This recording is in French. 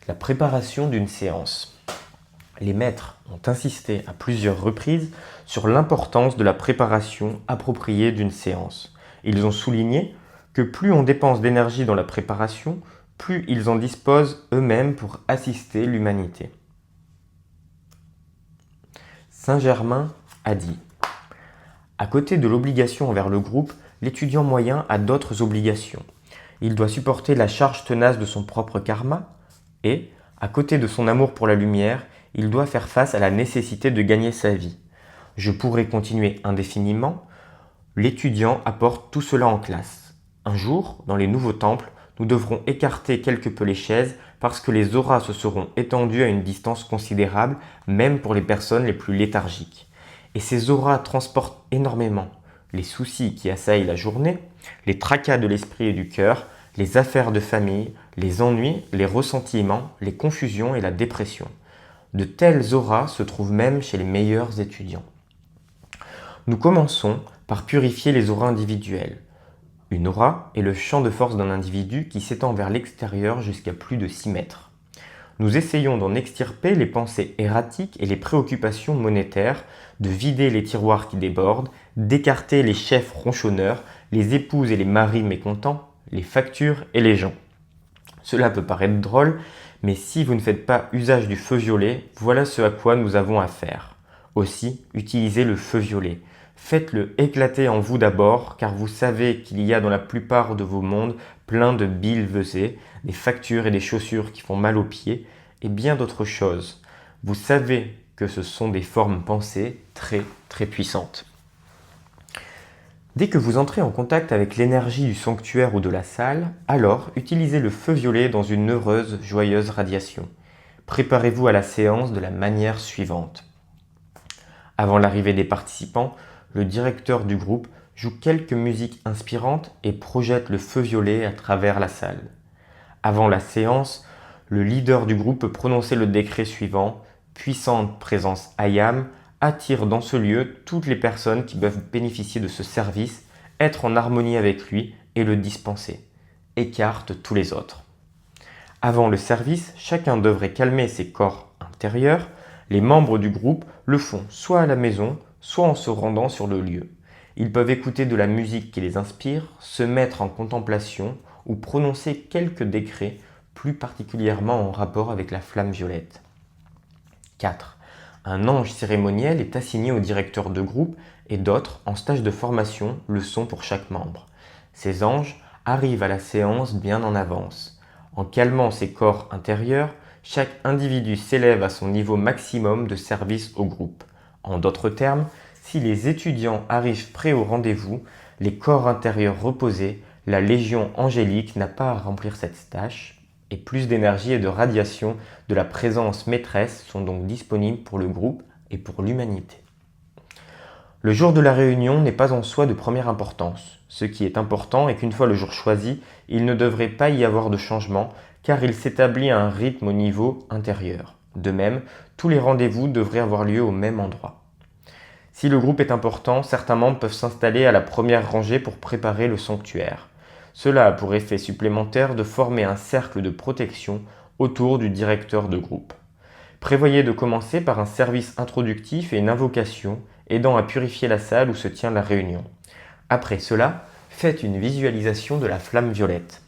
La préparation d'une séance. Les maîtres ont insisté à plusieurs reprises sur l'importance de la préparation appropriée d'une séance. Ils ont souligné que plus on dépense d'énergie dans la préparation, plus ils en disposent eux-mêmes pour assister l'humanité. Saint-Germain a dit : à côté de l'obligation envers le groupe, l'étudiant moyen a d'autres obligations. Il doit supporter la charge tenace de son propre karma et, à côté de son amour pour la lumière, il doit faire face à la nécessité de gagner sa vie. Je pourrais continuer indéfiniment. L'étudiant apporte tout cela en classe. Un jour, dans les nouveaux temples, nous devrons écarter quelque peu les chaises parce que les auras se seront étendues à une distance considérable, même pour les personnes les plus léthargiques. Et ces auras transportent énormément les soucis qui assaillent la journée, les tracas de l'esprit et du cœur, les affaires de famille, les ennuis, les ressentiments, les confusions et la dépression. De telles auras se trouvent même chez les meilleurs étudiants. Nous commençons par purifier les auras individuelles. Une aura est le champ de force d'un individu qui s'étend vers l'extérieur jusqu'à plus de 6 mètres. Nous essayons d'en extirper les pensées erratiques et les préoccupations monétaires, de vider les tiroirs qui débordent, d'écarter les chefs ronchonneurs, les épouses et les maris mécontents, les factures et les gens. Cela peut paraître drôle, mais si vous ne faites pas usage du feu violet, voilà ce à quoi nous avons affaire. Aussi, utilisez le feu violet. Faites-le éclater en vous d'abord, car vous savez qu'il y a dans la plupart de vos mondes plein de billevesées, des factures et des chaussures qui font mal aux pieds, et bien d'autres choses. Vous savez que ce sont des formes pensées très très puissantes. Dès que vous entrez en contact avec l'énergie du sanctuaire ou de la salle, alors utilisez le feu violet dans une heureuse, joyeuse radiation. Préparez-vous à la séance de la manière suivante. Avant l'arrivée des participants, le directeur du groupe joue quelques musiques inspirantes et projette le feu violet à travers la salle. Avant la séance, le leader du groupe peut prononcer le décret suivant : puissante présence Ayam, attire dans ce lieu toutes les personnes qui peuvent bénéficier de ce service, être en harmonie avec lui et le dispenser. Écarte tous les autres. Avant le service, chacun devrait calmer ses corps intérieurs. Les membres du groupe le font soit à la maison, soit en se rendant sur le lieu. Ils peuvent écouter de la musique qui les inspire, se mettre en contemplation ou prononcer quelques décrets plus particulièrement en rapport avec la flamme violette. 4. Un ange cérémoniel est assigné au directeur de groupe et d'autres, en stage de formation, le sont pour chaque membre. Ces anges arrivent à la séance bien en avance. En calmant ses corps intérieurs, chaque individu s'élève à son niveau maximum de service au groupe. En d'autres termes, si les étudiants arrivent prêts au rendez-vous, les corps intérieurs reposés, la légion angélique n'a pas à remplir cette tâche, et plus d'énergie et de radiation de la présence maîtresse sont donc disponibles pour le groupe et pour l'humanité. Le jour de la réunion n'est pas en soi de première importance. Ce qui est important est qu'une fois le jour choisi, il ne devrait pas y avoir de changement, car il s'établit un rythme au niveau intérieur. De même, tous les rendez-vous devraient avoir lieu au même endroit. Si le groupe est important, certains membres peuvent s'installer à la première rangée pour préparer le sanctuaire. Cela a pour effet supplémentaire de former un cercle de protection autour du directeur de groupe. Prévoyez de commencer par un service introductif et une invocation aidant à purifier la salle où se tient la réunion. Après cela, faites une visualisation de la flamme violette.